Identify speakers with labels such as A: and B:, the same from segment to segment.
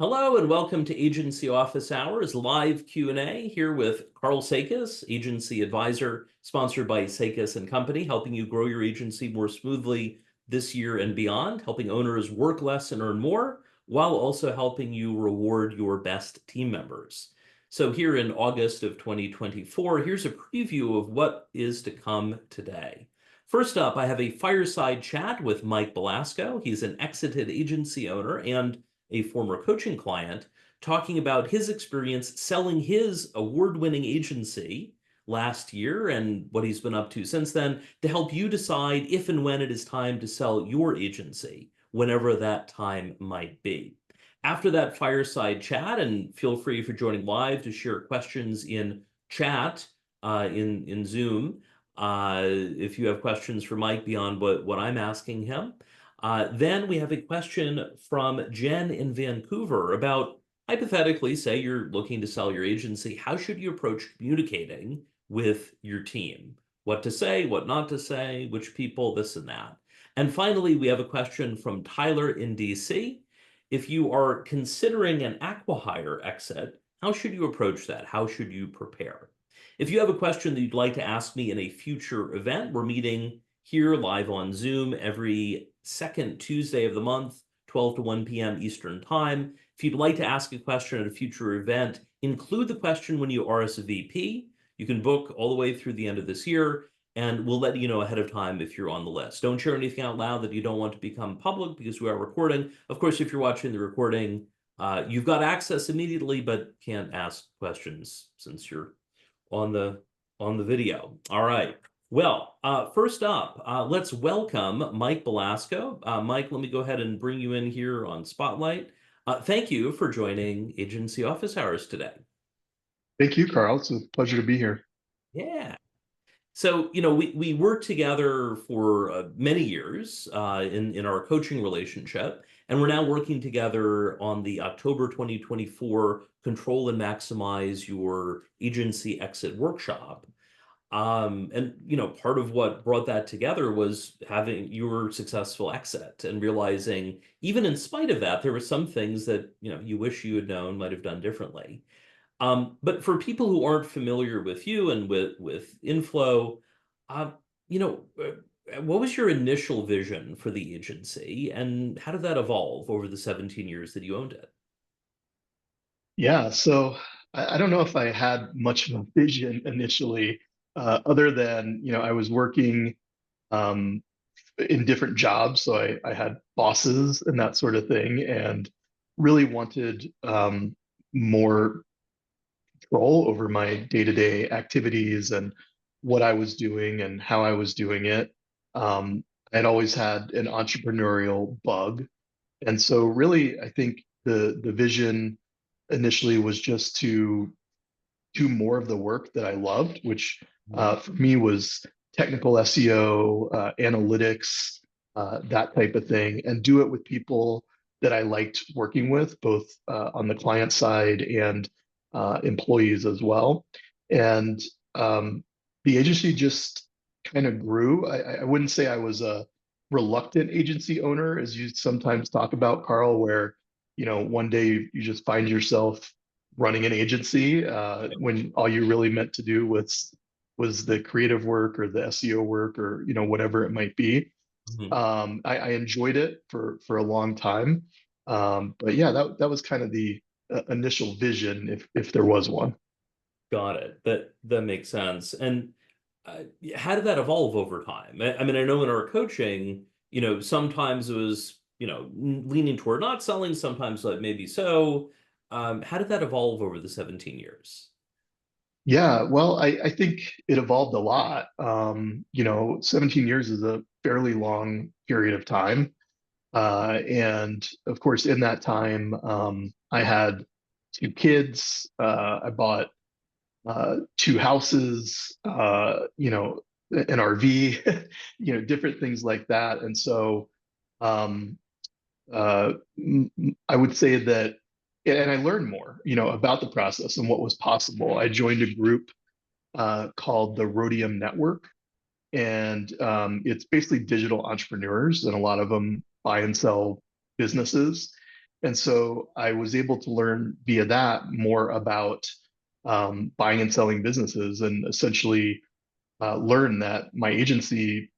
A: Hello and welcome to Agency Office Hours live Q&A here with Karl Sakas, agency advisor, sponsored by Sakas and Company, helping you grow your agency more smoothly this year and beyond, helping owners work less and earn more, while also helping you reward your best team members. So here in August of 2024, here's a preview of what is to come today. First up, I have a fireside chat with Mike Belasco. He's an exited agency owner and a former coaching client, talking about his experience selling his award-winning agency last year and what he's been up to since then to help you decide if and when it is time to sell your agency, whenever that time might be. After that fireside chat, and feel free if you're joining live to share questions in chat in Zoom, if you have questions for Mike beyond what I'm asking him. Then we have a question from Jen in Vancouver about, hypothetically, say you're looking to sell your agency, how should you approach communicating with your team? What to say, what not to say, which people, this and that. And finally, we have a question from Tyler in DC. If you are considering an acqui-hire exit, how should you approach that? How should you prepare? If you have a question that you'd like to ask me in a future event, we're meeting here live on Zoom every second Tuesday of the month, 12 to 1 p.m. Eastern Time. If you'd like to ask a question at a future event, include the question when you RSVP. You can book all the way through the end of this year, and we'll let you know ahead of time if you're on the list. Don't share anything out loud that you don't want to become public because we are recording. Of course, if you're watching the recording, you've got access immediately, but can't ask questions since you're on the video. All right. Well, first up, let's welcome Mike Belasco. Mike, let me go ahead and bring you in here on Spotlight. Thank you for joining Agency Office Hours today.
B: Thank you, Carl. It's a pleasure to be here.
A: Yeah. So, we worked together for many years in our coaching relationship, and we're now working together on the October 2024 Control and Maximize Your Agency Exit Workshop. And part of what brought that together was having your successful exit and realizing, even in spite of that, there were some things that you wish you had known, might have done differently. But for people who aren't familiar with you and with Inflow, uh, what was your initial vision for the agency, and how did that evolve over the 17 years that you owned it?
B: Yeah, so I don't know if I had much of a vision initially, other than, I was working um, in different jobs. So I had bosses and that sort of thing, and really wanted more control over my day-to-day activities and what I was doing and how I was doing it. I'd always had an entrepreneurial bug. And so really, I think the vision initially was just to do more of the work that I loved, which for me was technical SEO, analytics, that type of thing, and do it with people that I liked working with, both on the client side and employees as well. And the agency just kind of grew. I wouldn't say I was a reluctant agency owner, as you sometimes talk about, Carl, where one day you just find yourself running an agency when all you really meant to do was the creative work or the SEO work or whatever it might be.
A: Mhm.
B: I enjoyed it for a long time, but yeah, that was kind of the initial vision, if there was one.
A: Got it. That makes sense. And how did that evolve over time? I mean, I know in our coaching, sometimes it was, leaning toward not selling, sometimes like maybe so. How did that evolve over the 17 years?
B: Yeah, well, I think it evolved a lot. 17 years is a fairly long period of time. And of course, in that time, I had two kids. I bought two houses, an RV, different things like that. And so um, I would say that, and I learned more, about the process and what was possible. I joined a group called the Rhodium Network, and it's basically digital entrepreneurs, and a lot of them buy and sell businesses. And so I was able to learn via that more about buying and selling businesses, and essentially learn that my agency,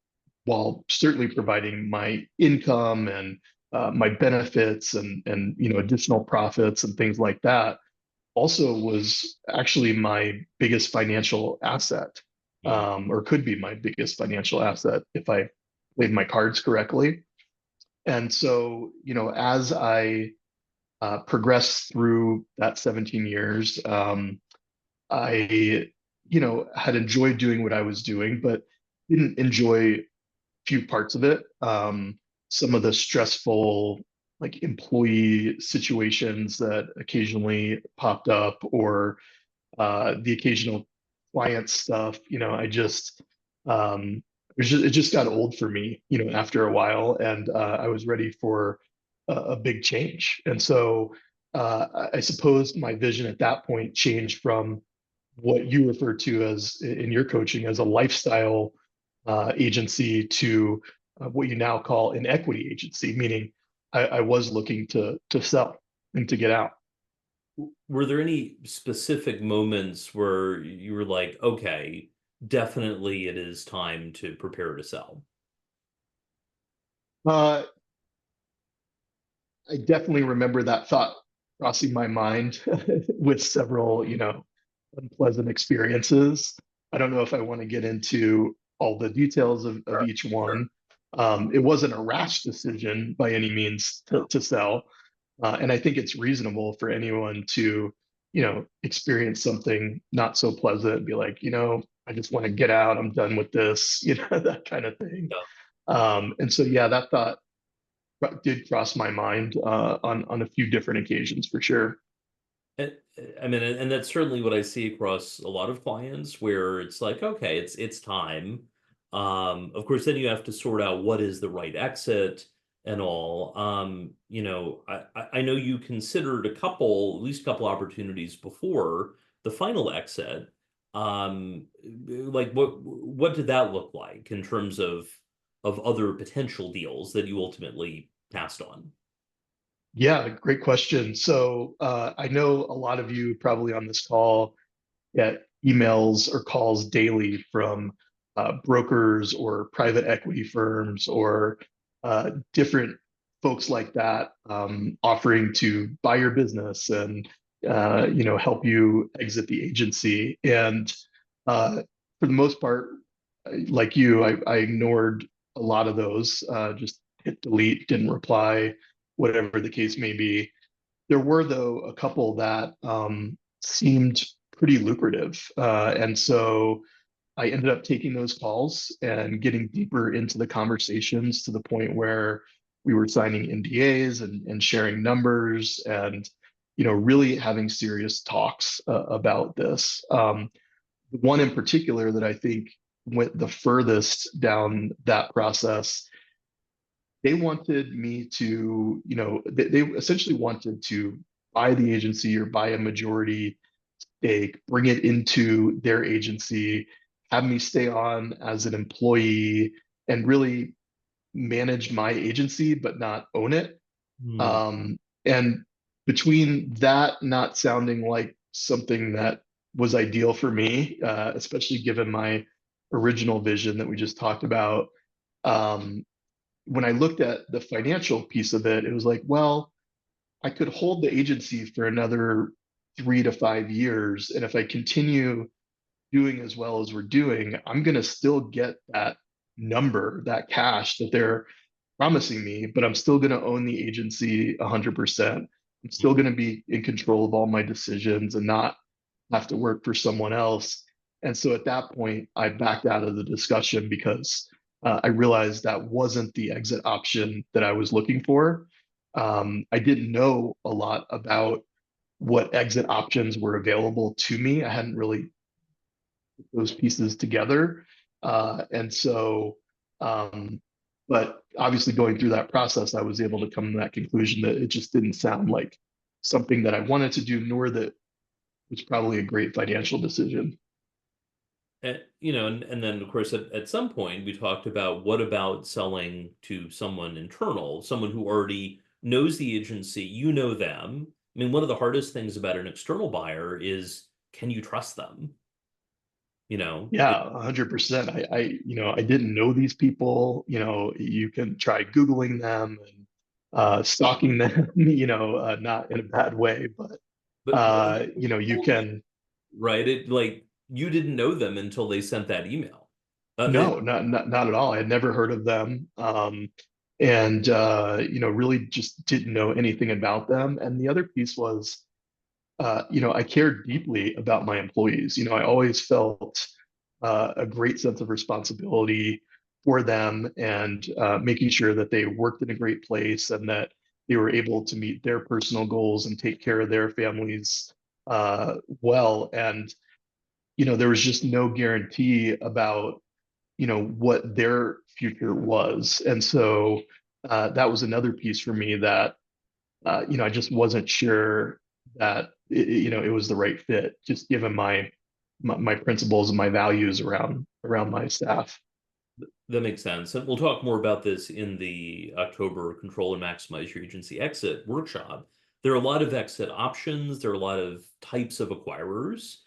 B: while certainly providing my income and my benefits and additional profits and things like that, also was actually my biggest financial asset,
A: Mm.
B: or could be my biggest financial asset if I played my cards correctly. And so, as I progressed through that 17 years, I, had enjoyed doing what I was doing, but didn't enjoy few parts of it. Some of the stressful, like employee situations that occasionally popped up, or the occasional client stuff. It just got old for me, after a while, and I was ready for a big change. And so I suppose my vision at that point changed from what you refer to as in your coaching as a lifestyle agency to what you now call an equity agency, meaning I was looking to sell and to get out.
A: Were there any specific moments where you were like, okay, definitely it is time to prepare to sell?
B: Uh, I definitely remember that thought crossing my mind with several, unpleasant experiences. I don't know if I want to get into all the details of each one. It wasn't a rash decision by any means to sell. And I think it's reasonable for anyone to, experience something not so pleasant and be like, I just want to get out. I'm done with this, that kind of thing.
A: Yeah.
B: And so, yeah, that thought did cross my mind on a few different occasions for sure.
A: And, I mean, and that's certainly what I see across a lot of clients where it's like, okay, it's time. Of course, then you have to sort out what is the right exit and all. I know you considered at least a couple opportunities before the final exit. Like what did that look like in terms of other potential deals that you ultimately passed on?
B: Yeah, great question. So I know a lot of you probably on this call get emails or calls daily from brokers or private equity firms or different folks like that, offering to buy your business and help you exit the agency. And for the most part, like you, I ignored a lot of those. Just hit delete, didn't reply, whatever the case may be. There were, though, a couple that seemed pretty lucrative. And so I ended up taking those calls and getting deeper into the conversations to the point where we were signing NDAs and sharing numbers and, really having serious talks about this. The one in particular that I think went the furthest down that process, they wanted me to, they essentially wanted to buy the agency or buy a majority stake, bring it into their agency, have me stay on as an employee, and really manage my agency, but not own it.
A: Hmm.
B: And between that not sounding like something that was ideal for me, especially given my original vision that we just talked about, um, when I looked at the financial piece of it, it was like, well, I could hold the agency for another 3 to 5 years. And if I continue doing as well as we're doing, I'm going to still get that number, that cash that they're promising me, but I'm still going to own the agency 100%. I'm still going to be in control of all my decisions and not have to work for someone else. And so at that point, I backed out of the discussion because I realized that wasn't the exit option that I was looking for. I didn't know a lot about what exit options were available to me. I hadn't really put those pieces together. And so, um, but obviously going through that process, I was able to come to that conclusion that it just didn't sound like something that I wanted to do, nor that was probably a great financial decision.
A: And then of course at some point we talked about what about selling to someone internal, someone who already knows the agency, you know them. I mean, one of the hardest things about an external buyer is, can you trust them? You know,
B: Yeah, 100%. I didn't know these people. You can try Googling them and stalking them, not in a bad way, but
A: but
B: you can.
A: right? It like you didn't know them until they sent that email.
B: No, not at all. I had never heard of them. And really just didn't know anything about them. And the other piece was, I cared deeply about my employees. I always felt a great sense of responsibility for them and making sure that they worked in a great place and that they were able to meet their personal goals and take care of their families well. And, there was just no guarantee about what their future was. And so that was another piece for me that I just wasn't sure that it was the right fit, just given my principles and my values around my staff.
A: That makes sense. And we'll talk more about this in the October Control and Maximize Your Agency Exit workshop. There are a lot of exit options, there are a lot of types of acquirers.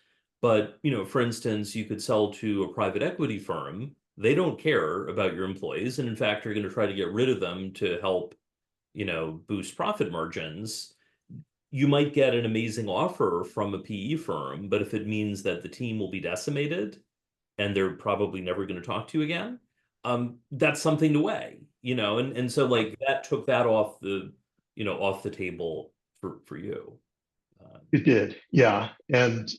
A: But, for instance, you could sell to a private equity firm. They don't care about your employees. And in fact, you're going to try to get rid of them to help, boost profit margins. You might get an amazing offer from a PE firm, but if it means that the team will be decimated, and they're probably never going to talk to you again, that's something to weigh, and so like that took that off the table for you.
B: It did, yeah. And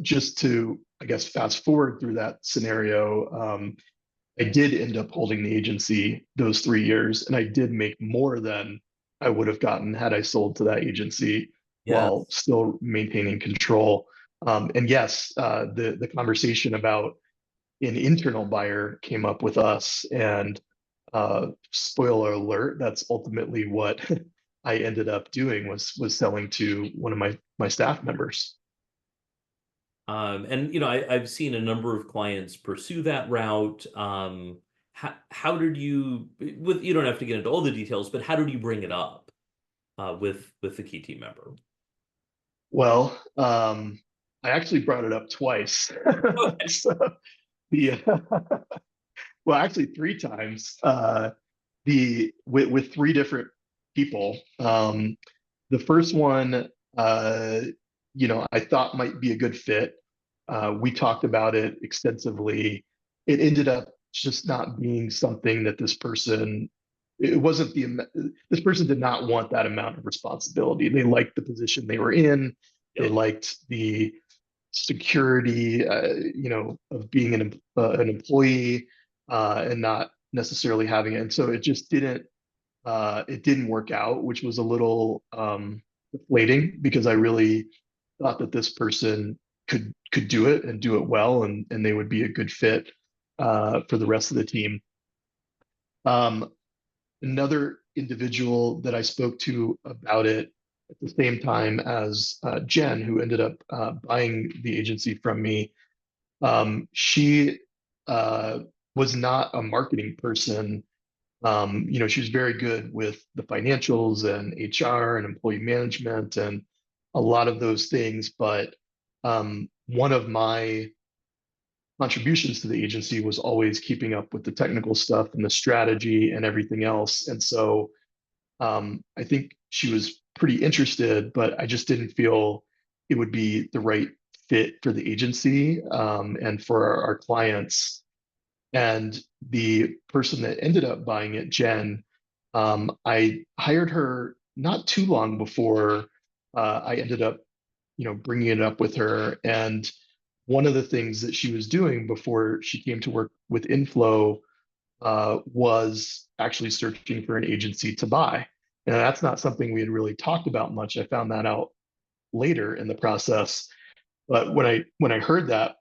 B: just to, I guess, fast forward through that scenario, I did end up holding the agency those 3 years, and I did make more than I would have gotten had I sold to that agency while
A: Yes.
B: still maintaining control. And yes, the conversation about an internal buyer came up with us, and spoiler alert, that's ultimately what I ended up doing was selling to one of my staff members.
A: And I've seen a number of clients pursue that route. How did you, with you don't have to get into all the details, but how did you bring it up with the key team member?
B: Well, I actually brought it up twice.
A: Okay.
B: So the well, actually three times. The with three different people. The first one, I thought might be a good fit. We talked about it extensively. It ended up just not being something that it wasn't this person did not want that amount of responsibility. They liked the position they were in. They
A: Yep.
B: liked the security, of being an employee and not necessarily having it. And so it didn't work out, which was a little deflating because I really thought that this person could do it and do it well, and they would be a good fit for the rest of the team. Um, Another individual that I spoke to about it at the same time as Jen, who ended up buying the agency from me, she uh, was not a marketing person. She was very good with the financials and HR and employee management and a lot of those things. But one of my contributions to the agency was always keeping up with the technical stuff and the strategy and everything else. And so I think she was pretty interested, but I just didn't feel it would be the right fit for the agency and for our clients. And the person that ended up buying it, Jen, I hired her not too long before I ended up, bringing it up with her. And one of the things that she was doing before she came to work with Inflow was actually searching for an agency to buy. And that's not something we had really talked about much. I found that out later in the process. But when I heard that,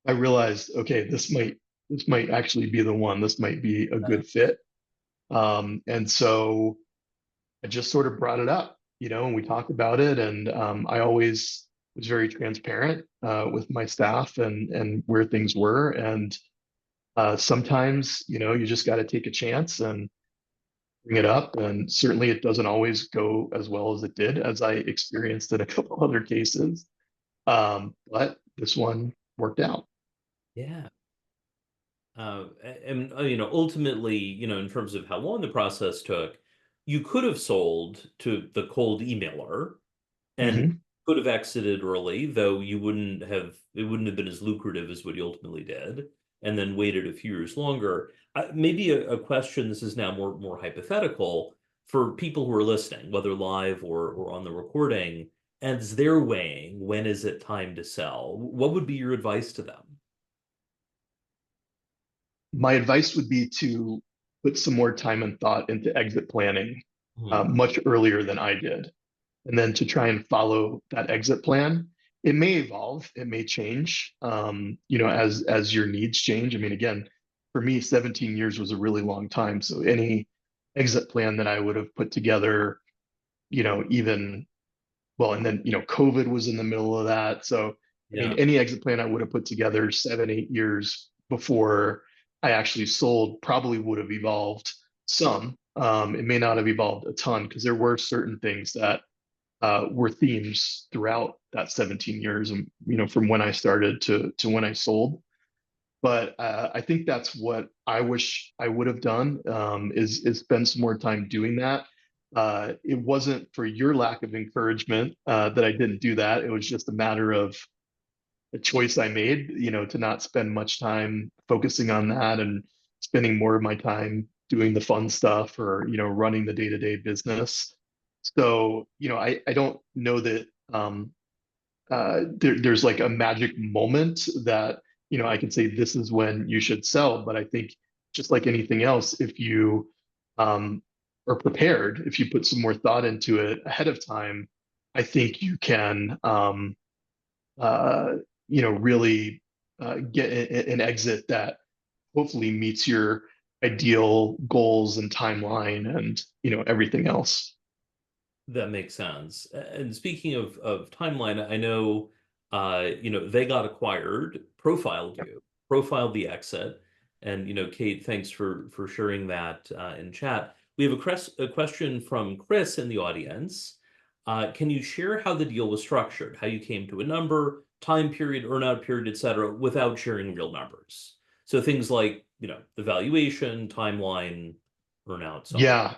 B: I realized, okay, this might actually be the one. This might be a good fit. And so I just sort of brought it up, and we talked about it. And I always was very transparent with my staff and where things were. And sometimes, you just got to take a chance. And bring it up. And certainly it doesn't always go as well as it did, as I experienced in a couple other cases. But this one worked out.
A: Yeah. Ultimately, in terms of how long the process took, you could have sold to the cold emailer and
B: Mhm.
A: could have exited early, though it wouldn't have been as lucrative as what you ultimately did, and then waited a few years longer. Maybe a question, this is now more hypothetical for people who are listening, whether live or on the recording, as they're weighing when is it time to sell, what would be your advice to them?
B: My advice would be to put some more time and thought into exit planning
A: Hmm.
B: much earlier than I did, and then to try and follow that exit plan. It may evolve, it may change, as your needs change. I mean, again, for me, 17 years was a really long time. So any exit plan that I would have put together, even well, and then COVID was in the middle of that. So I mean,
A: Yeah.
B: any exit plan I would have put together 7, 8 years before I actually sold probably would have evolved some. It may not have evolved a ton because there were certain things that were themes throughout that 17 years, and from when I started to when I sold. But I think that's what I wish I would have done, is spend some more time doing that. It wasn't for your lack of encouragement that I didn't do that. It was just a matter of a choice I made, to not spend much time focusing on that and spending more of my time doing the fun stuff or running the day-to-day business. So I don't know that there's like a magic moment that I can say this is when you should sell. But I think just like anything else, if you um, are prepared, if you put some more thought into it ahead of time, I think you can uh, really get an exit that hopefully meets your ideal goals and timeline and everything else.
A: That makes sense. And speaking of timeline, I know they got acquired, profiled the exit. And Kate, thanks for sharing that in chat. We have a question from Chris in the audience. Can you share how the deal was structured, how you came to a number, time period, earnout period, et cetera, without sharing real numbers? So things like, the valuation, timeline, earnout, so on.
B: Yeah,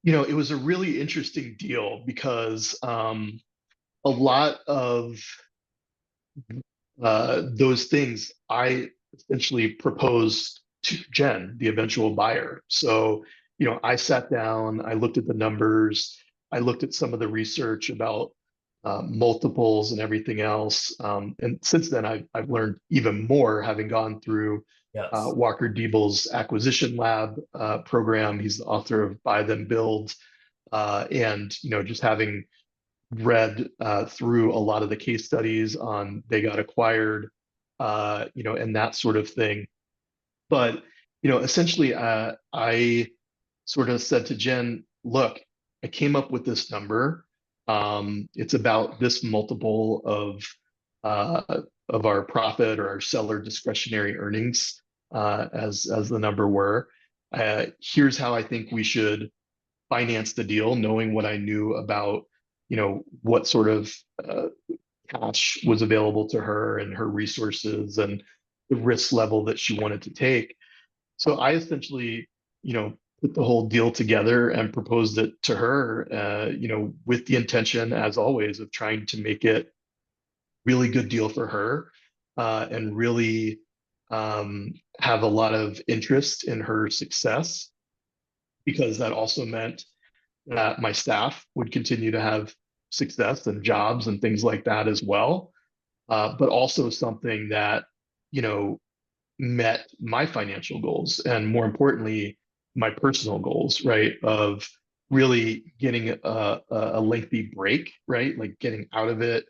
B: it was a really interesting deal because a lot of those things I essentially proposed to Jen, the eventual buyer. So, I sat down, I looked at the numbers, I looked at some of the research about multiples and everything else. And since then, I've learned even more having gone through
A: Yes.
B: Walker Diebel's acquisition lab program. He's the author of Buy Them Build. And, just having read through a lot of the case studies on they got acquired, and that sort of thing. But essentially, I sort of said to Jen, "Look, I came up with this number. It's about this multiple of our profit or our seller discretionary earnings, as the number were. Here's how I think we should finance the deal, knowing what I knew about, what sort of uh, cash was available to her and her resources and the risk level that she wanted to take. So I essentially, put the whole deal together and proposed it to her, with the intention, as always, of trying to make it really good deal for her, and really have a lot of interest in her success, because that also meant that my staff would continue to have success and jobs and things like that as well. But also something that, you know, met my financial goals and more importantly, my personal goals, right? Of really getting a lengthy break, right? Like getting out of it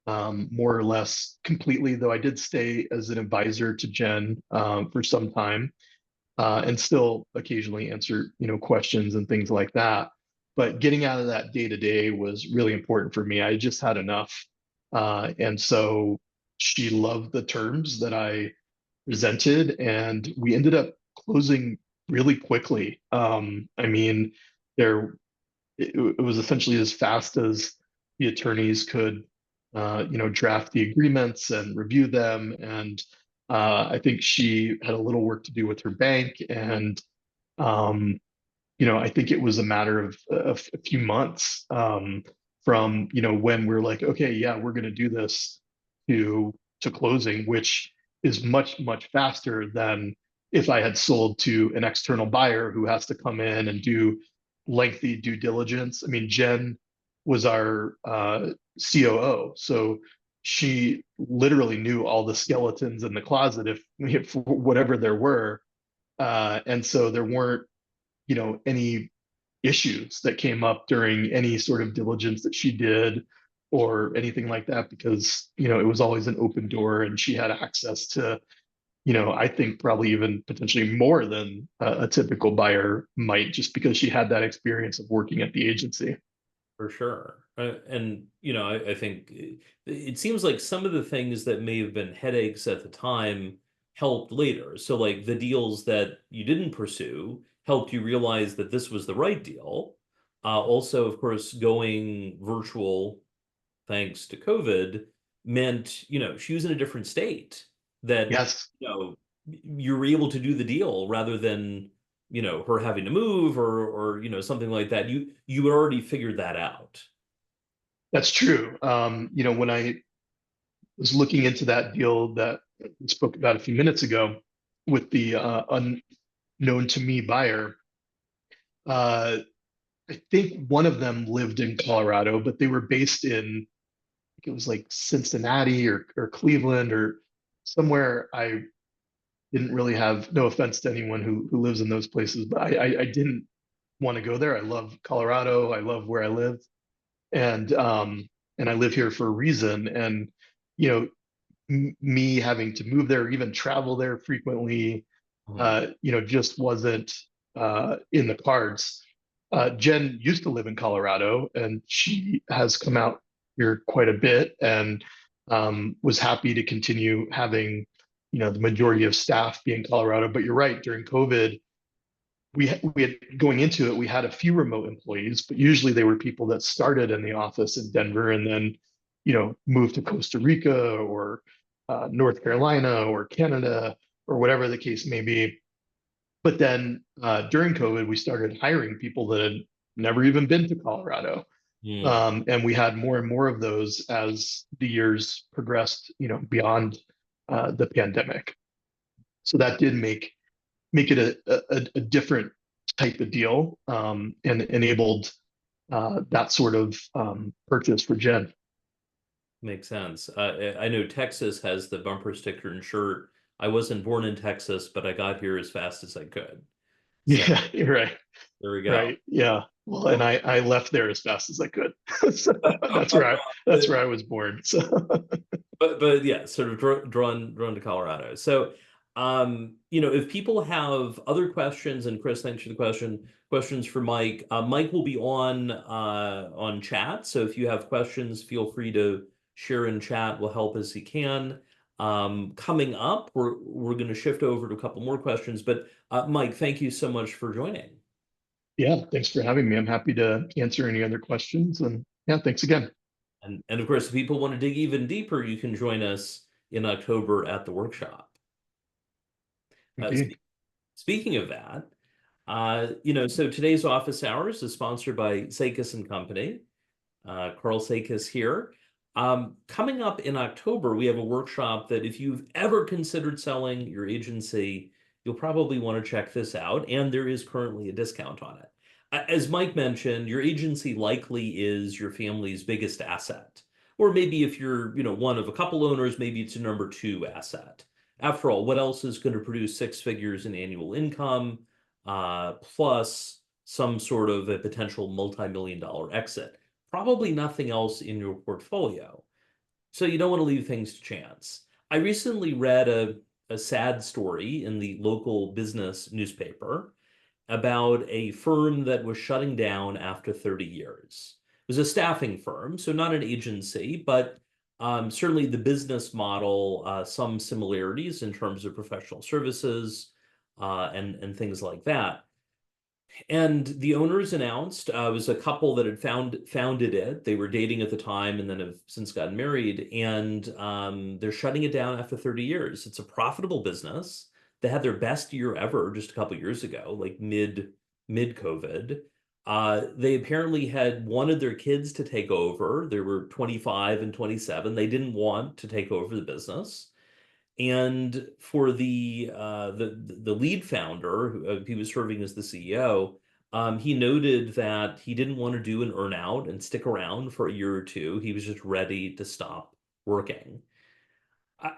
B: more or less completely, though I did stay as an advisor to Jen for some time, and still occasionally answer, questions and things like that. But getting out of that day to day was really important for me. I just had enough. And so she loved the terms that I presented, and we ended up closing really quickly. I mean, there it was essentially as fast as the attorneys could, draft the agreements and review them. And I think she had a little work to do with her bank, and um, I think it was a matter of a few months from, when we're like, okay, yeah, we're going to do this to closing, which is much, much faster than if I had sold to an external buyer who has to come in and do lengthy due diligence. I mean, Jen was our COO, so she literally knew all the skeletons in the closet if whatever there were. And so there weren't, any issues that came up during any sort of diligence that she did or anything like that, because it was always an open door, and she had access to, I think probably even potentially more than a typical buyer might, just because she had that experience of working at the agency.
A: For sure. And, I think it seems like some of the things that may have been headaches at the time helped later. So, like the deals that you didn't pursue helped you realize that this was the right deal. Also, of course, going virtual thanks to COVID meant, she was in a different state that,
B: Yes,
A: you were able to do the deal rather than, her having to move or, something like that. You had already figured that out.
B: that's true. When I was looking into that deal that we spoke about a few minutes ago with the unknown to me buyer, uh, I think one of them lived in Colorado, but they were based in, I think it was like Cincinnati or Cleveland or somewhere. I didn't really have, no offense to anyone who lives in those places, but I didn't want to go there. I love Colorado. I love where I live, and I live here for a reason. And you know, me having to move there, or even travel there frequently,
A: Mhm.
B: just wasn't in the cards. Jen used to live in Colorado, and she has come out here quite a bit, and was happy to continue having, the majority of staff be in Colorado. But you're right, during COVID, we had going into it, we had a few remote employees, but usually they were people that started in the office in Denver and then, moved to Costa Rica or North Carolina or Canada or whatever the case may be. But then during COVID, we started hiring people that had never even been to Colorado.
A: Mm.
B: And we had more and more of those as the years progressed, beyond the pandemic. So that did make it a different type of deal, and enabled that sort of purchase for Jen.
A: Makes sense. I know Texas has the bumper sticker and shirt. I wasn't born in Texas, but I got here as fast as I could. So
B: Yeah, you're right.
A: there we go.
B: Right. Yeah. Well, and
A: Well,
B: I left there as fast as I could. So that's
A: but,
B: where I was born. So
A: but yeah, sort of drawn to Colorado. So, if people have other questions, and Chris, thanks for the questions for Mike. Mike will be on chat. So if you have questions, feel free to share in chat. We'll help as he can. Coming up, we're going to shift over to a couple more questions. But Mike, thank you so much for joining.
B: yeah, thanks for having me. I'm happy to answer any other questions. And yeah, thanks again.
A: And of course, if people want to dig even deeper, you can join us in October at the workshop. Uh,
B: Okay.
A: Speaking of that, so today's office hours is sponsored by Sakas and Company. Karl Sakas here. Coming up in October, we have a workshop that if you've ever considered selling your agency, you'll probably want to check this out. And there is currently a discount on it. As Mike mentioned, your agency likely is your family's biggest asset. Or maybe if you're, one of a couple owners, maybe it's a number two asset. After all, what else is going to produce six figures in annual income, plus some sort of a potential multi-million dollar exit? Probably nothing else in your portfolio. So you don't want to leave things to chance. I recently read a sad story in the local business newspaper about a firm that was shutting down after 30 years. It was a staffing firm, so not an agency, but certainly the business model, some similarities in terms of professional services. and things like that. And the owners announced, it was a couple that had founded it. They were dating at the time and then have since gotten married. And they're shutting it down after 30 years. It's a profitable business. They had their best year ever just a couple years ago, like mid COVID. They apparently had wanted their kids to take over. They were 25 and 27. They didn't want to take over the business. And for the lead founder, he was serving as the CEO, he noted that he didn't want to do an earnout and stick around for a year or two. He was just ready to stop working. Uh,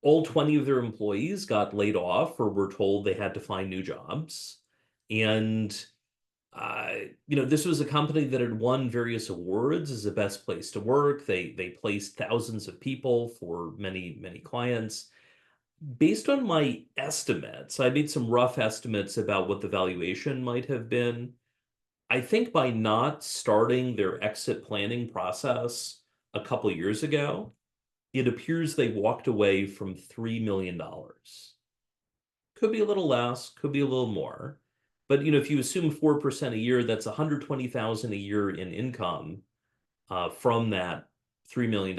A: all 20 of their employees got laid off or were told they had to find new jobs. And this was a company that had won various awards as the best place to work. They placed thousands of people for many clients. Based on my estimates, I made some rough estimates about what the valuation might have been. I think by not starting their exit planning process a couple years ago, it appears they walked away from $3 million. Could be a little less, could be a little more. But if you assume 4% a year, that's 120,000 a year in income from that $3 million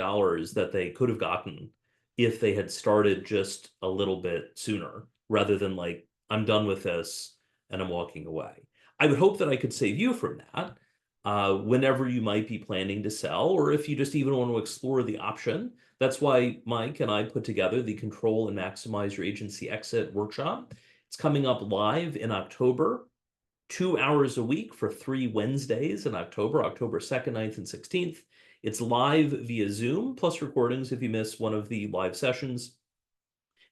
A: that they could have gotten if they had started just a little bit sooner rather than like, I'm done with this and I'm walking away. I would hope that I could save you from that whenever you might be planning to sell, or if you just even want to explore the option. That's why Mike and I put together the Control and Maximize Your Agency Exit workshop. It's coming up live in October, 2 hours a week for 3 Wednesdays in October, October 2nd, 9th, and 16th. It's live via Zoom, plus recordings if you miss one of the live sessions.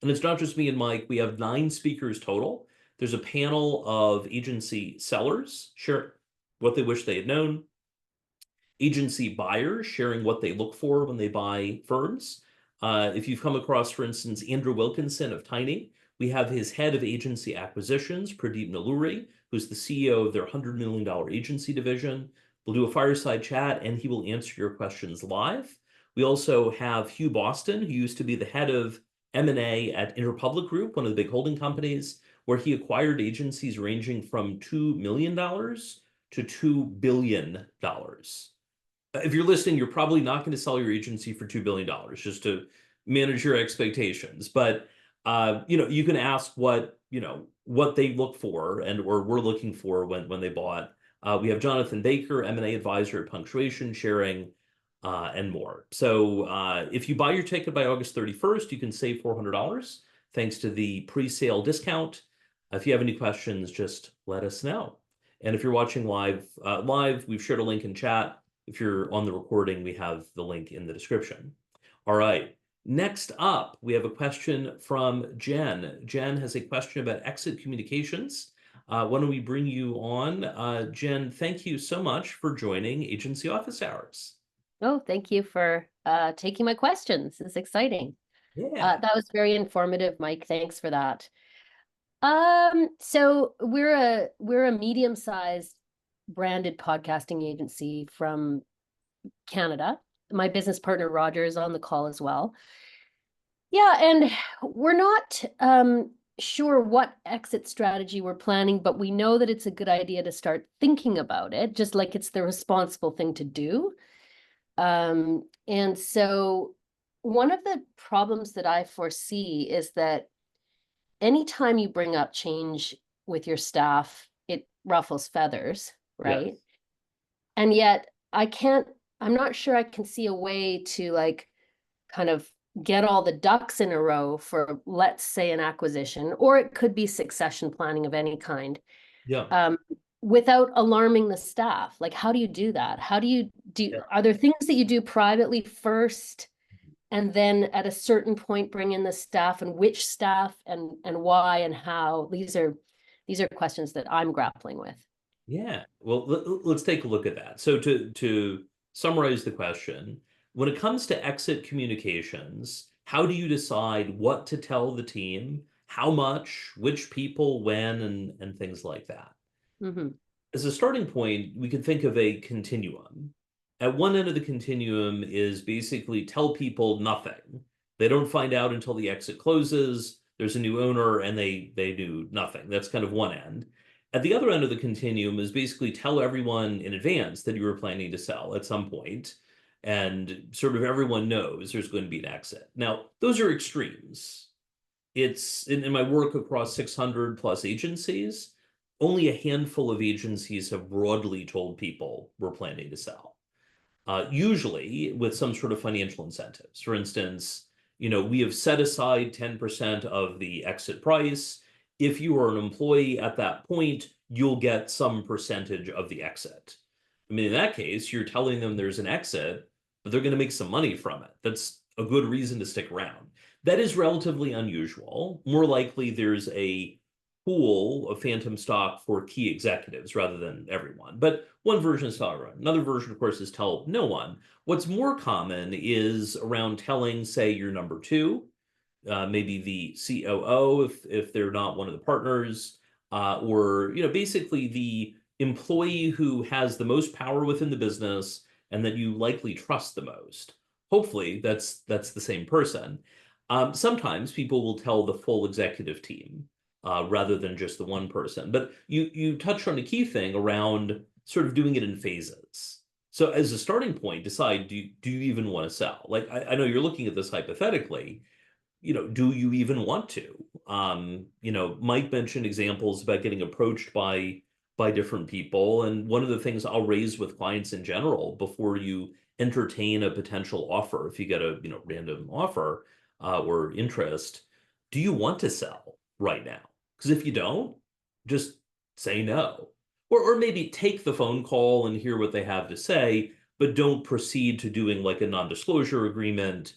A: And it's not just me and Mike. We have 9 speakers total. There's a panel of agency sellers share what they wish they had known, agency buyers sharing what they look for when they buy firms. If you've come across, for instance, Andrew Wilkinson of Tiny, we have his head of agency acquisitions, Pradeep Nalluri, who's the CEO of their $100 million agency division. We'll do a fireside chat and he will answer your questions live. We also have Hugh Boston, who used to be the head of M&A at Interpublic Group, one of the big holding companies, where he acquired agencies ranging from $2 million to $2 billion. If you're listening, you're probably not going to sell your agency for $2 billion, just to manage your expectations. But you can ask what they look for or were looking for when they bought. We have Jonathan Baker, M&A advisor at Punctuation, sharing and more. So if you buy your ticket by August 31st, you can save $400 thanks to the pre-sale discount. If you have any questions, just let us know. And if you're watching live, we've shared a link in chat. If you're on the recording, we have the link in the description. All right. Next up, we have a question from Jen. Jen has a question about exit communications. Why don't we bring you on? Jen, thank you so much for joining Agency Office Hours.
C: Oh, thank you for taking my questions. It's exciting.
A: Yeah.
C: That was very informative, Mike. Thanks for that. So we're a medium-sized branded podcasting agency from Canada. My business partner Roger is on the call as well. Yeah, and we're not sure what exit strategy we're planning, but we know that it's a good idea to start thinking about it, just like it's the responsible thing to do. And so one of the problems that I foresee is that anytime you bring up change with your staff, it ruffles feathers, right?
A: Yes.
C: And yet I'm not sure I can see a way to like kind of get all the ducks in a row for, let's say, an acquisition, or it could be succession planning of any kind.
A: Yeah.
C: Without alarming the staff. Like, how do you do that? Are there things that you do privately first, and then at a certain point bring in the staff, and which staff and why and how? These are questions that I'm grappling with.
A: Yeah. Well, let's take a look at that. So to summarize the question, when it comes to exit communications, how do you decide what to tell the team, how much, which people, when, and things like that?
C: Mm-hmm.
A: As a starting point, we can think of a continuum. At one end of the continuum is basically tell people nothing. They don't find out until the exit closes. there's a new owner and they do nothing. That's kind of one end. At the other end of the continuum is basically tell everyone in advance that you were planning to sell at some point, and sort of everyone knows there's going to be an exit. Now, those are extremes. It's in my work across 600 plus agencies, only a handful of agencies have broadly told people we're planning to sell. Usually with some sort of financial incentives. For instance, we have set aside 10% of the exit price. If you are an employee at that point, you'll get some percentage of the exit. I mean, in that case, you're telling them there's an exit, but they're going to make some money from it. That's a good reason to stick around. That is relatively unusual. More likely, there's a pool of phantom stock for key executives rather than everyone. But one version is tell everyone. Another version, of course, is tell no one. What's more common is around telling, say, your number two, maybe the COO if they're not one of the partners, or basically the employee who has the most power within the business and that you likely trust the most. Hopefully, that's the same person. Sometimes people will tell the full executive team rather than just the one person. But you touched on a key thing around sort of doing it in phases. So as a starting point, decide, do you even want to sell? Like, I know you're looking at this hypothetically, do you even want to? Mike mentioned examples about getting approached by different people. And one of the things I'll raise with clients in general before you entertain a potential offer, if you get a random offer or interest, do you want to sell right now? Because if you don't, just say no. Or maybe take the phone call and hear what they have to say, but don't proceed to doing like a non-disclosure agreement.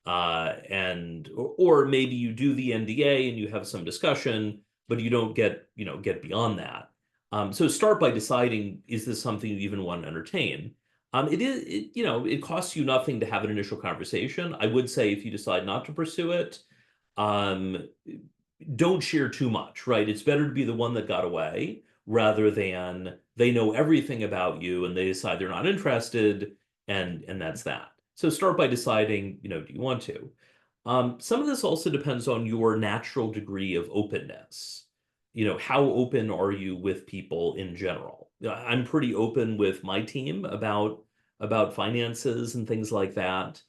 A: Or maybe you do the NDA and you have some discussion, but you don't get beyond that. So start by deciding, is this something you even want to entertain? It costs you nothing to have an initial conversation. I would say if you decide not to pursue it, don't share too much, right? It's better to be the one that got away rather than they know everything about you and they decide they're not interested, and that's that. So start by deciding, do you want to? Some of this also depends on your natural degree of openness. How open are you with people in general? I'm pretty open with my team about finances and things like that.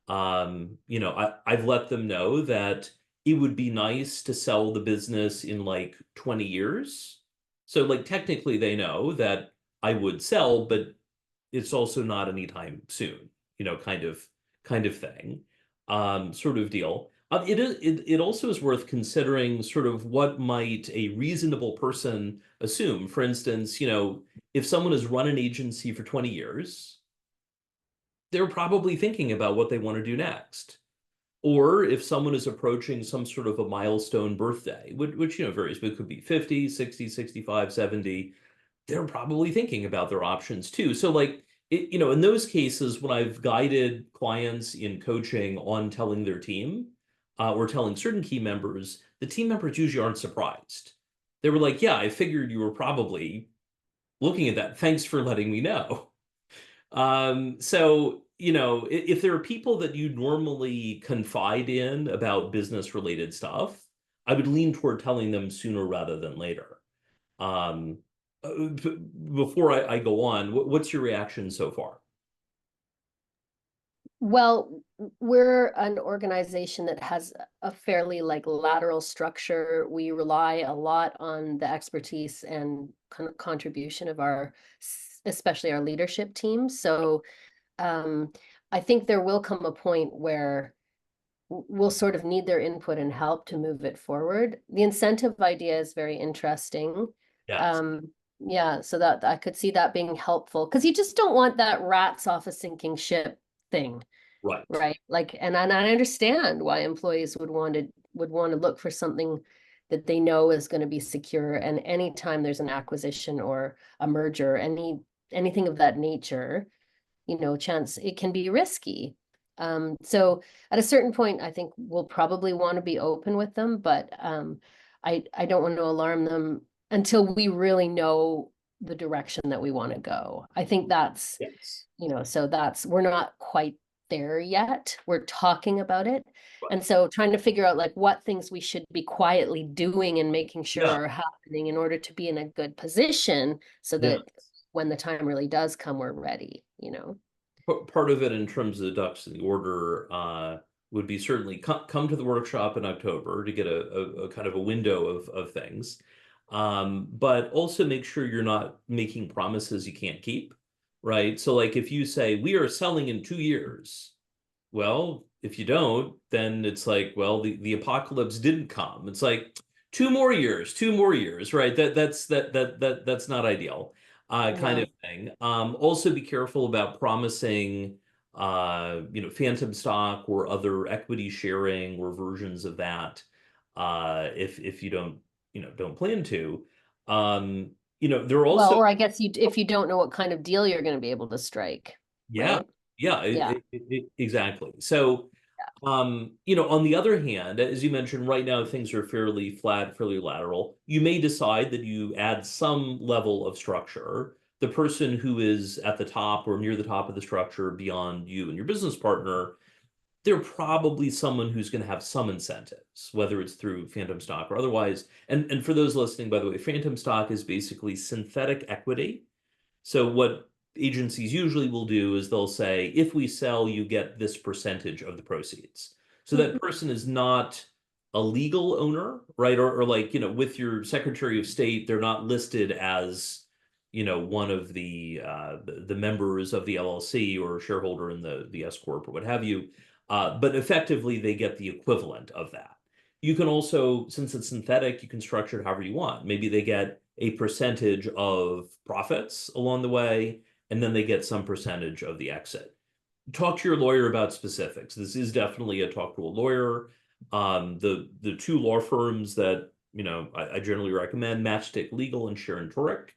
A: I've let them know that it would be nice to sell the business in like 20 years. So like technically they know that I would sell, but it's also not anytime soon, kind of thing, sort of deal. It also is worth considering sort of what might a reasonable person assume. For instance, if someone has run an agency for 20 years, they're probably thinking about what they want to do next. Or if someone is approaching some sort of a milestone birthday, which varies, but it could be 50, 60, 65, 70, they're probably thinking about their options too. So like, in those cases, when I've guided clients in coaching on telling their team or telling certain key members, the team members usually aren't surprised. They were like, yeah, I figured you were probably looking at that. Thanks for letting me know. So, if there are people that you normally confide in about business related stuff, I would lean toward telling them sooner rather than later. Before I go on, what's your reaction so far?
C: Well, we're an organization that has a fairly like lateral structure. We rely a lot on the expertise and contribution of especially our leadership team. So I think there will come a point where we'll sort of need their input and help to move it forward. The incentive idea is very interesting.
A: Yes.
C: Yeah, so that I could see that being helpful, because you just don't want that rats off a sinking ship thing. Right. Like, and I understand why employees would want to look for something that they know is going to be secure. And anytime there's an acquisition or a merger, anything of that nature, chance it can be risky. So at a certain point, I think we'll probably want to be open with them, but I don't want to alarm them until we really know the direction that we want to go. I think that's,
A: Yes.
C: so we're not quite there yet. We're talking about it.
A: Right.
C: And so trying to figure out like what things we should be quietly doing and making sure
A: Yeah.
C: are happening in order to be in a good position so
A: Yeah.
C: that when the time really does come, we're ready, you know?
A: Part of it in terms of the ducks in the order would be certainly come to the workshop in October to get a kind of a window of things. But also make sure you're not making promises you can't keep, right? So like if you say, we are selling in 2 years, well, if you don't, then it's like, well, the apocalypse didn't come. It's like 2 more years, right? That's not ideal, kind
C: Yeah.
A: of thing. Also be careful about promising, phantom stock or other equity sharing or versions of that, if you don't plan to. There are
C: Well,
A: also,
C: or I guess if you don't know what kind of deal you're going to be able to strike,
A: yeah,
C: right?
A: yeah,
C: Yeah.
A: exactly. So, on the other hand, as you mentioned, right now things are fairly flat, fairly lateral. You may decide that you add some level of structure. The person who is at the top or near the top of the structure beyond you and your business partner, they're probably someone who's going to have some incentives, whether it's through phantom stock or otherwise. And for those listening, by the way, phantom stock is basically synthetic equity. So what agencies usually will do is they'll say, if we sell, you get this percentage of the proceeds. So that person is not a legal owner, right? Or like, with your Secretary of State, they're not listed as, one of the members of the LLC or a shareholder in the S corp or what have you. But effectively, they get the equivalent of that. You can also, since it's synthetic, you can structure it however you want. Maybe they get a percentage of profits along the way, and then they get some percentage of the exit. Talk to your lawyer about specifics. This is definitely a talk to a lawyer. The two law firms that I generally recommend, Matchstick Legal and Sharon Turek.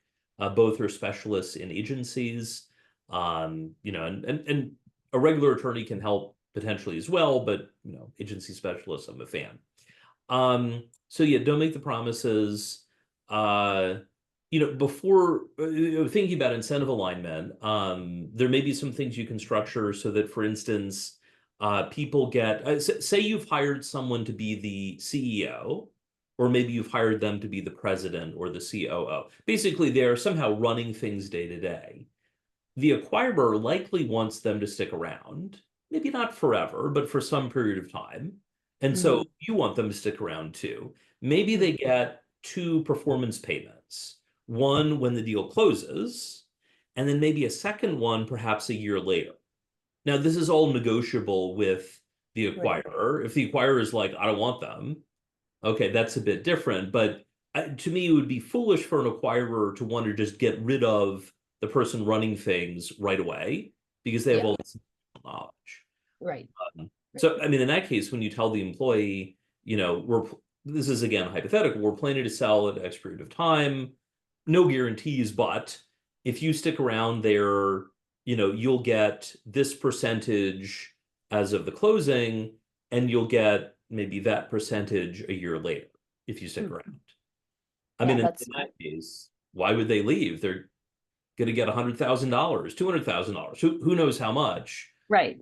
A: Both are specialists in agencies. And a regular attorney can help potentially as well, but agency specialists, I'm a fan. So yeah, don't make the promises. Uh, before thinking about incentive alignment, there may be some things you can structure so that, for instance, people get, say you've hired someone to be the CEO, or maybe you've hired them to be the president or the COO. Basically, they're somehow running things day to day. The acquirer likely wants them to stick around, maybe not forever, but for some period of time. And so you want them to stick around too. Maybe they get two performance payments, one when the deal closes, and then maybe a second one perhaps a year later. Now, this is all negotiable with the
C: Right.
A: acquirer. If the acquirer is like, I don't want them, okay, that's a bit different. But to me, it would be foolish for an acquirer to want to just get rid of the person running things right away because they have
C: Yeah.
A: all this knowledge.
C: Right.
A: So, I mean, in that case, when you tell the employee, this is again hypothetical, we're planning to sell at X period of time, no guarantees, but if you stick around there, you'll get this percentage as of the closing, and you'll get maybe that percentage a year later if you stick around. I
C: Yeah,
A: mean, in
C: that's
A: that case, why would they leave? They're going to get $100,000, $200,000, who knows how much.
C: right.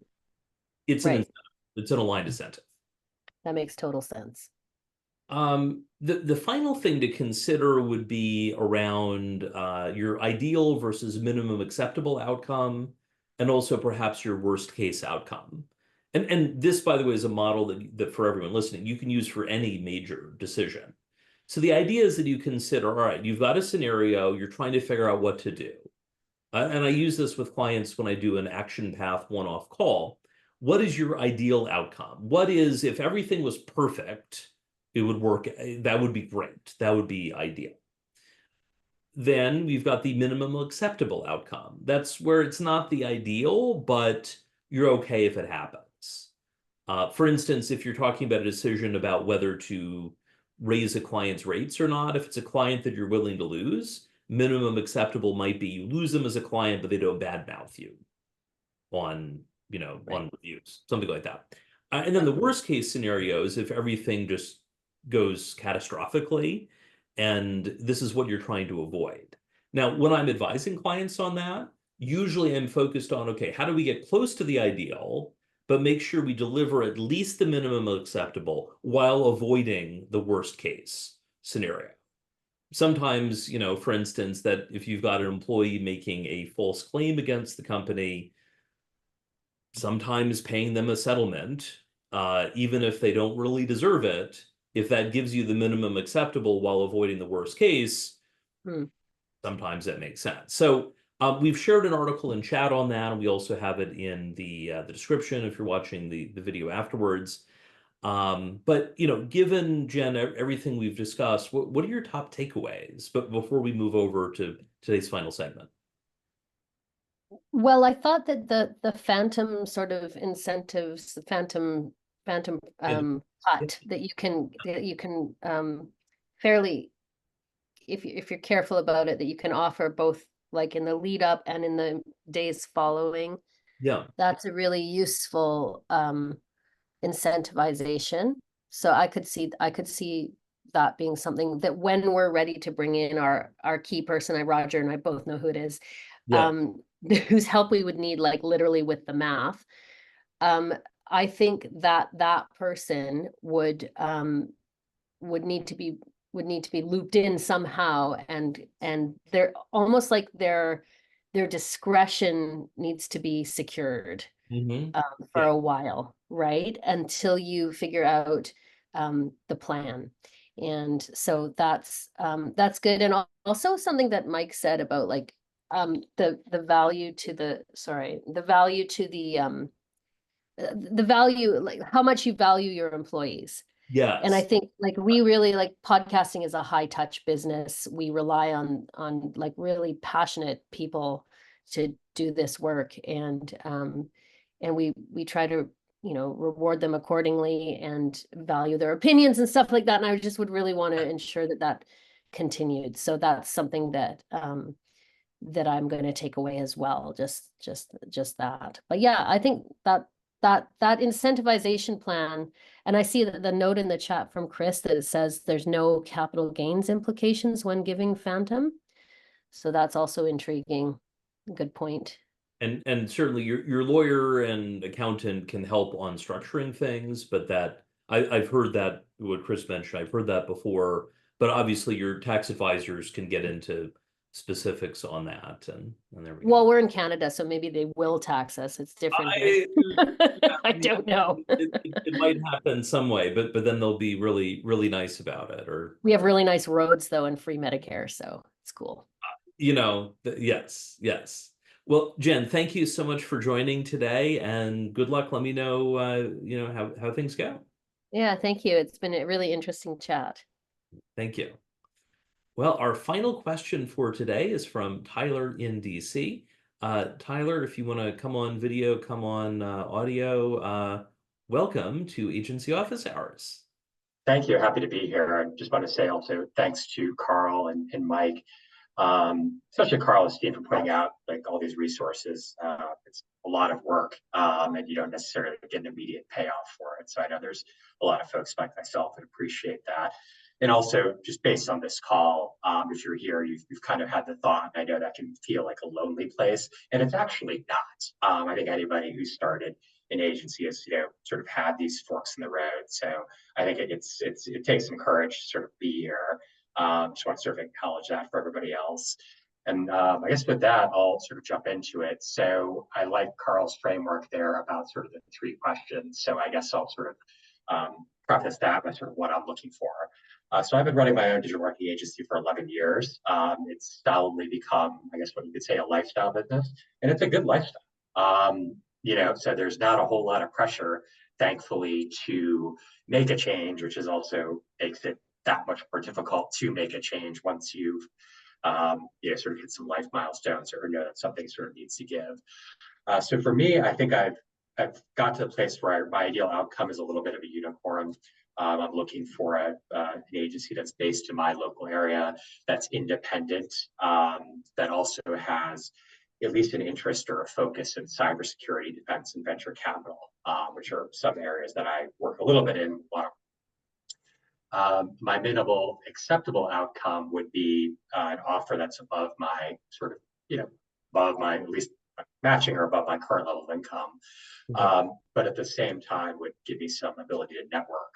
A: It's an
C: Right.
A: incentive. It's an aligned incentive.
C: That makes total sense.
A: The final thing to consider would be around your ideal versus minimum acceptable outcome, and also perhaps your worst case outcome. And this, by the way, is a model that for everyone listening, you can use for any major decision. So the idea is that you consider, all right, you've got a scenario, you're trying to figure out what to do. And I use this with clients when I do an action path one-off call. What is your ideal outcome? What is, if everything was perfect, it would work. That would be great. That would be ideal. Then we've got the minimum acceptable outcome. That's where it's not the ideal, but you're okay if it happens. For instance, if you're talking about a decision about whether to raise a client's rates or not, if it's a client that you're willing to lose, minimum acceptable might be you lose them as a client, but they don't badmouth you on, on reviews, something like that. And then the worst case scenario is if everything just goes catastrophically, and this is what you're trying to avoid. Now, when I'm advising clients on that, usually I'm focused on, okay, how do we get close to the ideal? but make sure we deliver at least the minimum acceptable while avoiding the worst case scenario. Sometimes, for instance, that if you've got an employee making a false claim against the company, sometimes paying them a settlement, even if they don't really deserve it, if that gives you the minimum acceptable while avoiding the worst case, sometimes that makes sense. So we've shared an article in chat on that, and we also have it in the description if you're watching the video afterwards. But given Jen everything we've discussed, what are your top takeaways? But before we move over to today's final segment.
C: Well, I thought that the phantom sort of incentives, the phantom cut that you can fairly, if you're careful about it, that you can offer both like in the lead up and in the days following.
A: Yeah.
C: That's a really useful incentivization. So I could see that being something that when we're ready to bring in our key person, Roger and I both know who it is, whose help we would need, like literally with the math. I think that person would need to be looped in somehow, and they're almost like their discretion needs to be secured for a while, right? Until you figure out the plan. And so that's good. And also something that Mike said about like the value to the value, like how much you value your employees.
A: Yes.
C: And I think like we really like podcasting is a high touch business. We rely on like really passionate people to do this work, and we try to reward them accordingly and value their opinions and stuff like that. And I just would really want to ensure that continued. So that's something that that I'm going to take away as well. Just that. But yeah, I think that incentivization plan, and I see that the note in the chat from Chris that it says there's no capital gains implications when giving phantom. So that's also intriguing. Good point.
A: And certainly your lawyer and accountant can help on structuring things, but that I've heard that what Chris mentioned, I've heard that before, but obviously your tax advisors can get into specifics on that, and there we go.
C: Well, we're in Canada, so maybe they will tax us. It's different here. I don't know.
A: It might happen some way, but then they'll be really, really nice about it. Or
C: we have really nice roads though, and free Medicare, so it's cool.
A: Yes. Well, Jen, thank you so much for joining today, and good luck. Let me know, how things go.
C: Yeah, thank you. It's been a really interesting chat.
A: Thank you. Well, our final question for today is from Tyler in DC. Tyler, if you want to come on video, come on audio, welcome to Agency Office Hours.
D: Thank you. Happy to be here. I just want to say also thanks to Karl and Mike, especially Karl and Steve, for putting out like all these resources. It's a lot of work, and you don't necessarily get an immediate payoff for it. So I know there's a lot of folks like myself that appreciate that. And also, just based on this call, if you're here, you've kind of had the thought. I know that can feel like a lonely place, and it's actually not. I think anybody who started an agency has, sort of had these forks in the road. So I think it takes some courage to sort of be here. Just want to sort of acknowledge that for everybody else. And I guess with that, I'll sort of jump into it. So I like Karl's framework there about sort of the 3 questions. So I guess I'll sort of preface that by sort of what I'm looking for. So I've been running my own digital marketing agency for 11 years. It's solidly become, I guess what you could say, a lifestyle business, and it's a good lifestyle. So there's not a whole lot of pressure, thankfully, to make a change, which is also makes it that much more difficult to make a change once you've sort of hit some life milestones or know that something sort of needs to give. So for me, I think I've got to the place where my ideal outcome is a little bit of a unicorn. I'm looking for an agency that's based in my local area, that's independent, that also has at least an interest or a focus in cybersecurity, defense, and venture capital, which are some areas that I work a little bit in. My minimal acceptable outcome would be an offer that's above my sort of, above my, at least matching or above my current level of income. But at the same time would give me some ability to network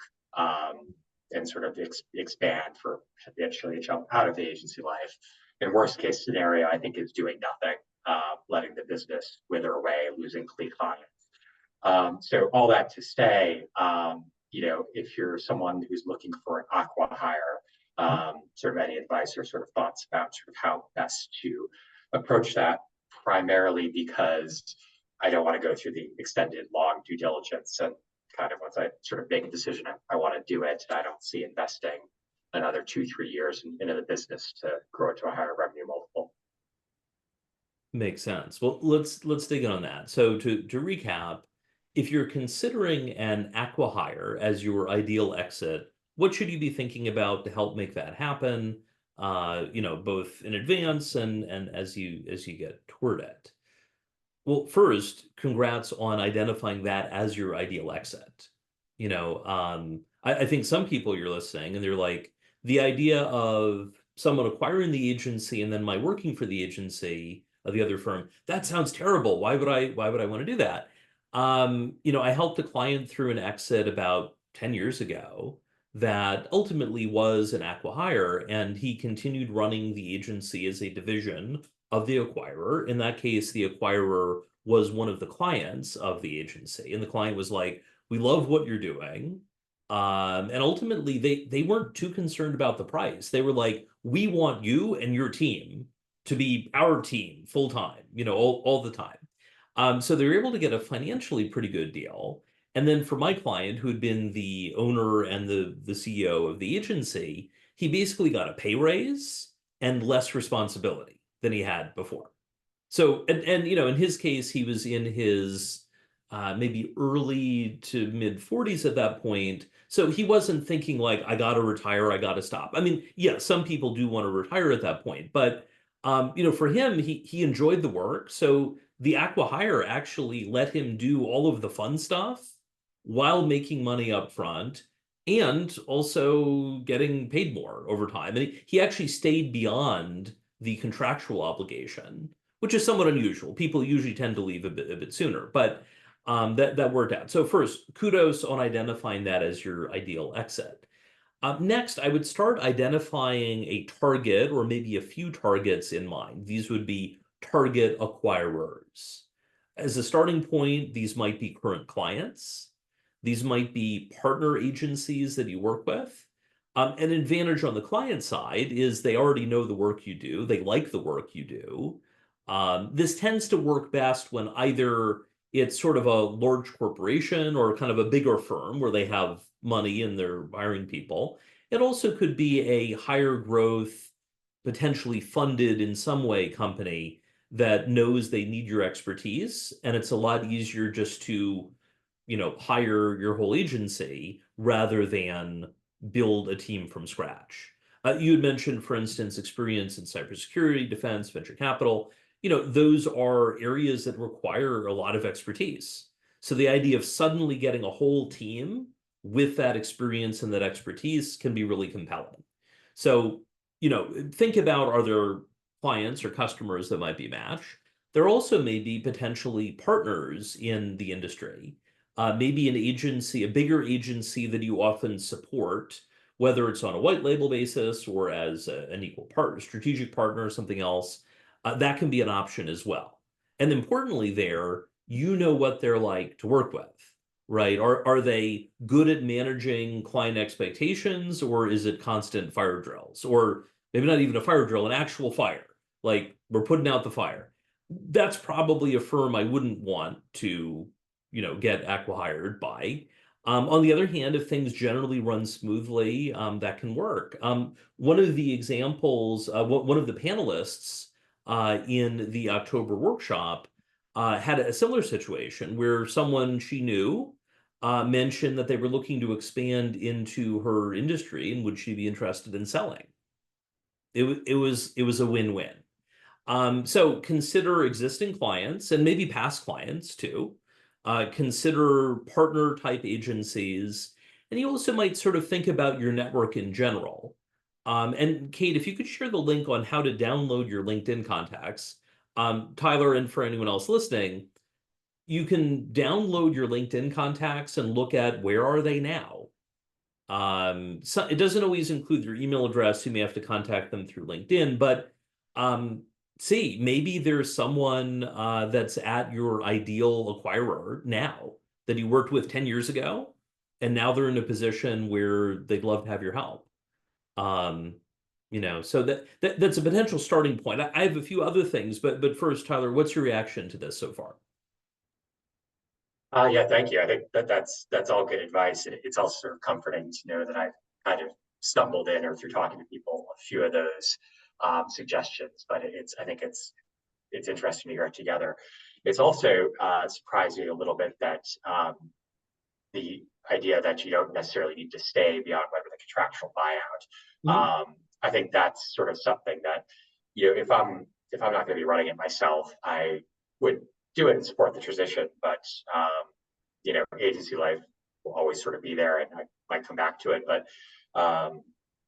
D: and sort of expand for eventually jump out of the agency life. In worst case scenario, I think is doing nothing, letting the business wither away, losing clients. So all that to say, if you're someone who's looking for an acqui-hire, sort of any advice or sort of thoughts about sort of how best to approach that, primarily because I don't want to go through the extended long due diligence, and kind of once I sort of make a decision, I want to do it. I don't see investing another 2-3 years into the business to grow it to a higher revenue multiple.
A: Makes sense. Well, let's dig in on that. So to recap, if you're considering an acqui-hire as your ideal exit, what should you be thinking about to help make that happen? Both in advance and as you get toward it. Well, first, congrats on identifying that as your ideal exit. I think some people you're listening and they're like, the idea of someone acquiring the agency and then my working for the agency of the other firm, that sounds terrible. Why would I want to do that? I helped a client through an exit about 10 years ago that ultimately was an acqui-hire, and he continued running the agency as a division of the acquirer. In that case, the acquirer was one of the clients of the agency, and the client was like, we love what you're doing. And ultimately, they weren't too concerned about the price. They were like, we want you and your team to be our team full time, all the time. So they were able to get a financially pretty good deal. And then for my client, who had been the owner and the CEO of the agency, he basically got a pay raise and less responsibility than he had before. So, and in his case, he was in his maybe early to mid 40s at that point. So he wasn't thinking like, I got to retire, I got to stop. I mean, yeah, some people do want to retire at that point, but for him, he enjoyed the work. So the acqui-hire actually let him do all of the fun stuff while making money up front and also getting paid more over time. And he actually stayed beyond the contractual obligation, which is somewhat unusual. People usually tend to leave a bit sooner, but that worked out. So first, kudos on identifying that as your ideal exit. Next, I would start identifying a target or maybe a few targets in mind. These would be target acquirers. As a starting point, these might be current clients. These might be partner agencies that you work with. An advantage on the client side is they already know the work you do. They like the work you do. This tends to work best when either it's sort of a large corporation or kind of a bigger firm where they have money and they're hiring people. It also could be a higher growth, potentially funded in some way company that knows they need your expertise. And it's a lot easier just to hire your whole agency rather than build a team from scratch. You had mentioned, for instance, experience in cybersecurity, defense, venture capital. Those are areas that require a lot of expertise. So the idea of suddenly getting a whole team with that experience and that expertise can be really compelling. So, think about, are there clients or customers that might be match? There also may be potentially partners in the industry. Maybe an agency, a bigger agency that you often support, whether it's on a white label basis or as an equal partner, strategic partner, or something else, that can be an option as well. And importantly there, what they're like to work with, right? Are they good at managing client expectations, or is it constant fire drills? Or maybe not even a fire drill, an actual fire, like we're putting out the fire. That's probably a firm I wouldn't want to get acqui-hired by. On the other hand, if things generally run smoothly, that can work. One of the examples, one of the panelists in the October workshop had a similar situation where someone she knew mentioned that they were looking to expand into her industry and would she be interested in selling. It was a win-win. So consider existing clients and maybe past clients too. Consider partner type agencies, and you also might sort of think about your network in general. And Kate, if you could share the link on how to download your LinkedIn contacts, Tyler, and for anyone else listening, you can download your LinkedIn contacts and look at where are they now. So it doesn't always include your email address. You may have to contact them through LinkedIn, but see, maybe there's someone that's at your ideal acquirer now that you worked with 10 years ago, and now they're in a position where they'd love to have your help. So that's a potential starting point. I have a few other things, but first, Tyler, what's your reaction to this so far?
D: Yeah, thank you. I think that's all good advice. It's also sort of comforting to know that I've kind of stumbled in or through talking to people a few of those suggestions. But I think it's interesting to hear it together. It's also surprising a little bit that the idea that you don't necessarily need to stay beyond whatever the contractual buyout. I think that's sort of something that, if I'm not going to be running it myself, I would do it and support the transition. But agency life will always sort of be there, and I might come back to it. But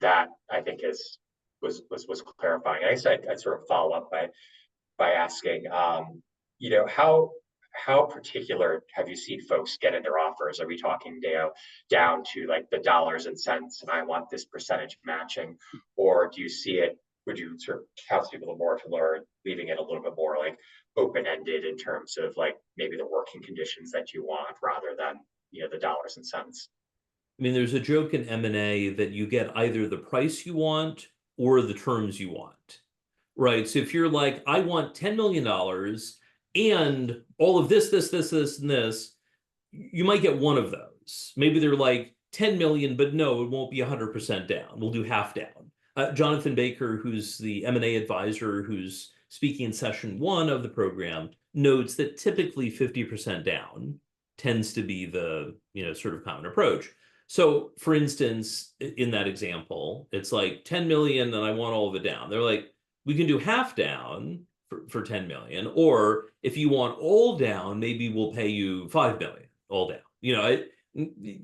D: that I think was clarifying. And I guess I'd sort of follow up by asking, how particular have you seen folks get in their offers? Are we talking, down to like the dollars and cents, and I want this percentage matching, or do you see it? Would you sort of counsel people more to learn, leaving it a little bit more like open-ended in terms of like maybe the working conditions that you want rather than the dollars and cents?
A: I mean, there's a joke in M&A that you get either the price you want or the terms you want, right? So if you're like, I want $10 million and all of this, and this, you might get one of those. Maybe they're like 10 million, but no, it won't be 100% down. We'll do half down. Jonathan Baker, who's the M&A advisor who's speaking in session 1 of the program, notes that typically 50% down tends to be the sort of common approach. So for instance, in that example, it's like 10 million and I want all of it down. They're like, we can do half down for 10 million, or if you want all down, maybe we'll pay you 5 million all down,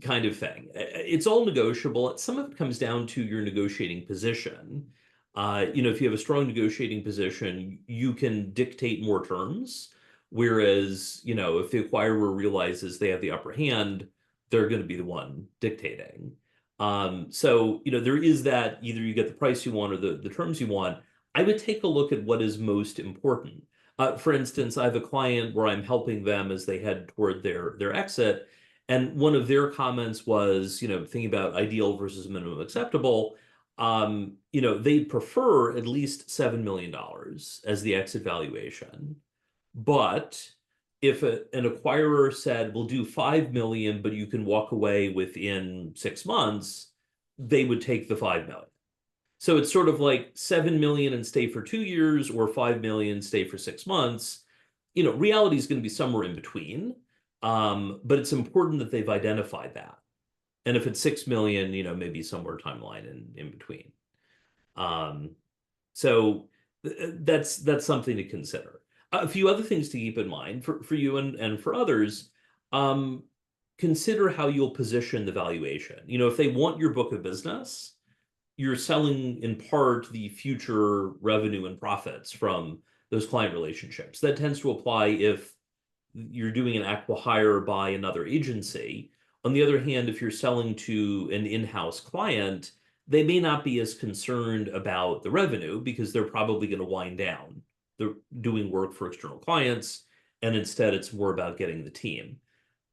A: kind of thing. It's all negotiable. Some of it comes down to your negotiating position. If you have a strong negotiating position, you can dictate more terms. Whereas, if the acquirer realizes they have the upper hand, they're going to be the one dictating. So, there is that either you get the price you want or the terms you want. I would take a look at what is most important. For instance, I have a client where I'm helping them as they head toward their exit. And one of their comments was, thinking about ideal versus minimum acceptable, they prefer at least $7 million as the exit valuation. But if an acquirer said, we'll do 5 million, but you can walk away within 6 months, they would take the 5 million. So it's sort of like 7 million and stay for 2 years, or 5 million, stay for 6 months. Reality is going to be somewhere in between. But it's important that they've identified that. And if it's 6 million, maybe somewhere timeline in between. So that's something to consider. A few other things to keep in mind for you and for others. Consider how you'll position the valuation. If they want your book of business, you're selling in part the future revenue and profits from those client relationships. That tends to apply if you're doing an acqui-hire by another agency. On the other hand, if you're selling to an in-house client, they may not be as concerned about the revenue because they're probably going to wind down. They're doing work for external clients, and instead it's more about getting the team.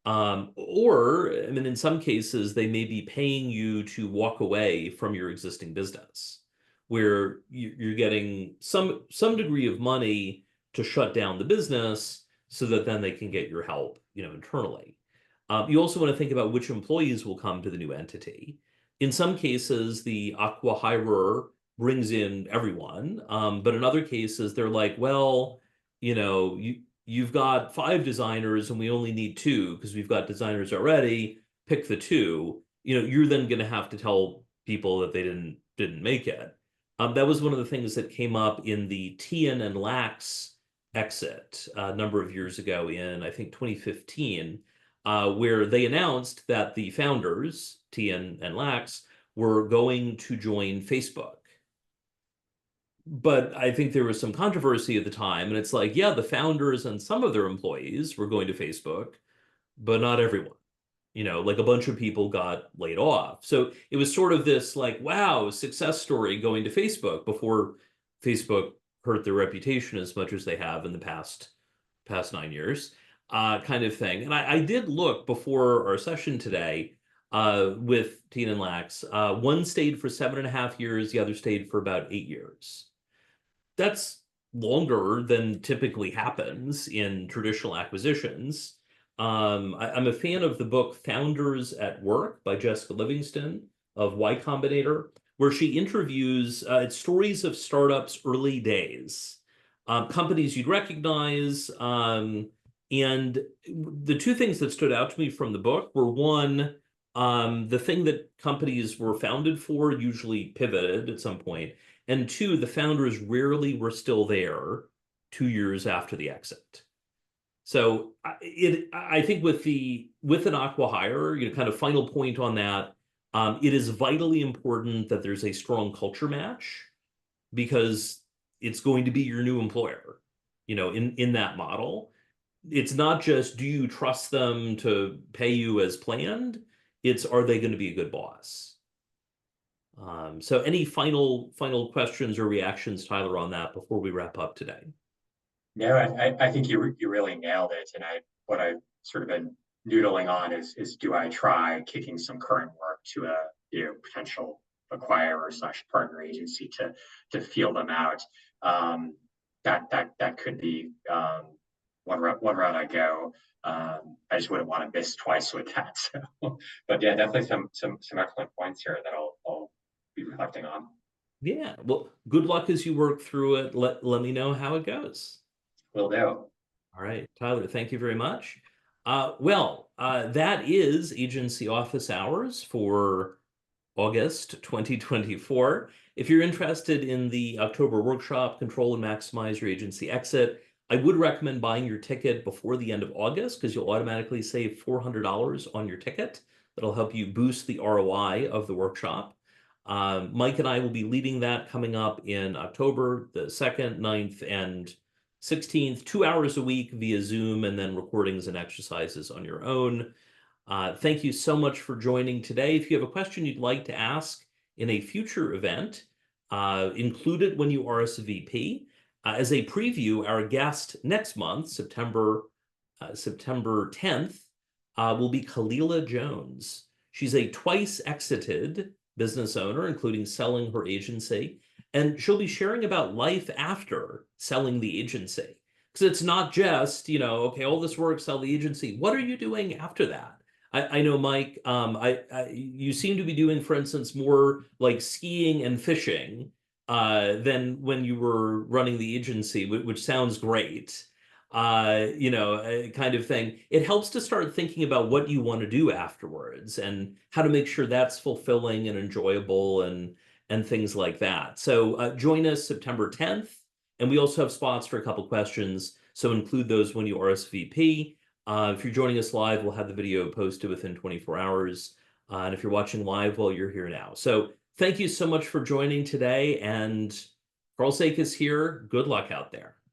A: In some cases, they may be paying you to walk away from your existing business, where you're getting some degree of money to shut down the business so that then they can get your help, internally. You also want to think about which employees will come to the new entity. In some cases, the acqui-hirer brings in everyone, but in other cases, they're like, well, you've got 5 designers and we only need 2 because we've got designers already. Pick the 2. You're then going to have to tell people that they didn't make it. That was one of the things that came up in the Tian and Lax exit a number of years ago in, I think, 2015, where they announced that the founders, Tian and Lax, were going to join Facebook. but I think there was some controversy at the time, and it's like, yeah, the founders and some of their employees were going to Facebook, but not everyone. Like a bunch of people got laid off. So it was sort of this like, wow, success story going to Facebook before Facebook hurt their reputation as much as they have in the past 9 years, kind of thing. And I did look before our session today with Tina and Lax. One stayed for 7.5 years, the other stayed for about 8 years. That's longer than typically happens in traditional acquisitions. I'm a fan of the book Founders at Work by Jessica Livingston of Y Combinator, where she interviews it's stories of startups' early days, companies you'd recognize. And the two things that stood out to me from the book were one, the thing that companies were founded for usually pivoted at some point, and two, the founders rarely were still there 2 years after the exit. So I think with an acqui-hire, kind of final point on that, it is vitally important that there's a strong culture match, because it's going to be your new employer, in that model. It's not just, do you trust them to pay you as planned? It's, are they going to be a good boss? So any final questions or reactions, Tyler, on that before we wrap up today?
D: No, I think you really nailed it. And what I've sort of been noodling on is do I try kicking some current work to a potential acquirer / partner agency to feel them out. That could be one route I go. I just wouldn't want to miss twice with that. So, but yeah, definitely some excellent points here that I'll be reflecting on.
A: Yeah, well, good luck as you work through it. Let me know how it goes.
D: Will do.
A: All right, Tyler, thank you very much. That is agency office hours for August 2024. If you're interested in the October workshop, Control and Maximize Your Agency Exit, I would recommend buying your ticket before the end of August, because you'll automatically save $400 on your ticket. That'll help you boost the ROI of the workshop. Mike and I will be leading that coming up in October the 2nd, 9th, and 16th, 2 hours a week via Zoom, and then recordings and exercises on your own. Thank you so much for joining today. If you have a question you'd like to ask in a future event, include it when you RSVP. As a preview, our guest next month, September 10th, will be Kalila Jones. She's a twice exited business owner, including selling her agency, and she'll be sharing about life after selling the agency. Because it's not just, okay, all this work, sell the agency. What are you doing after that? I know, Mike, you seem to be doing, for instance, more like skiing and fishing than when you were running the agency, which sounds great. Kind of thing. It helps to start thinking about what you want to do afterwards and how to make sure that's fulfilling and enjoyable and things like that. So join us September 10th, and we also have spots for a couple questions, so include those when you RSVP. If you're joining us live, we'll have the video posted within 24 hours. And if you're watching live, well, you're here now. So thank you so much for joining today, and Karl Sakas here. Good luck out there.